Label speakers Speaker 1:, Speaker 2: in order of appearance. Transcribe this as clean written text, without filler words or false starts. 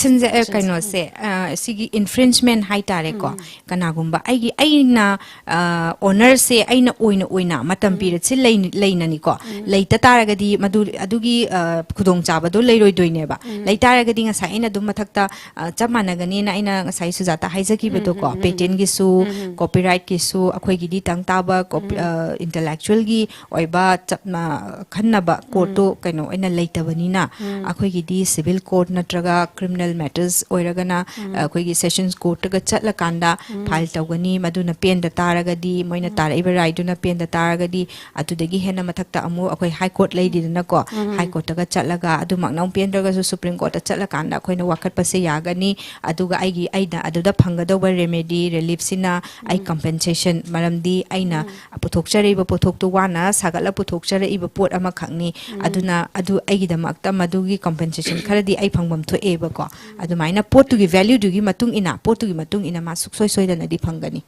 Speaker 1: section kaino se sigi infringement hai tare ko kana gumba aina owner se aina oina matam pire chi leina ni ko leita taragadi madu adugi khudong chaba do leiroi doine ba leitaragadi nga sai aina dum mathakta chamanagani na aina sai sujata haijaki bedo ko patent gi su copyright gi su akhoi gi di tang taba intellectual gi oiba chapna khanna ba court to kaino aina leitabani na akhoi gi di civil court natraga criminal matters oiragana akhoi gi sessions court ga chatla kanda file tawgani maduna pen da taragadi moina taraiba right duna pen da taragadi atudagi hena mathakta amu akhoi high court leidi na ko high court ga chatlaga adu maknam pen daga su supreme court chatla kanda akhoi na wakat pase yagani aduga aigi aida aduda phangada ba remedy relief sina ai compensation maramdi aina puthokchare ba puthok to wana sagala puthokchare iba pot ama khangni aduna adu aigi da makta madugi compensation kharadi ai phangbam tho eba ko adu maina pot tu gi value du gi matung ina pot tu gi matung ina ma suksoi soi da na di phangani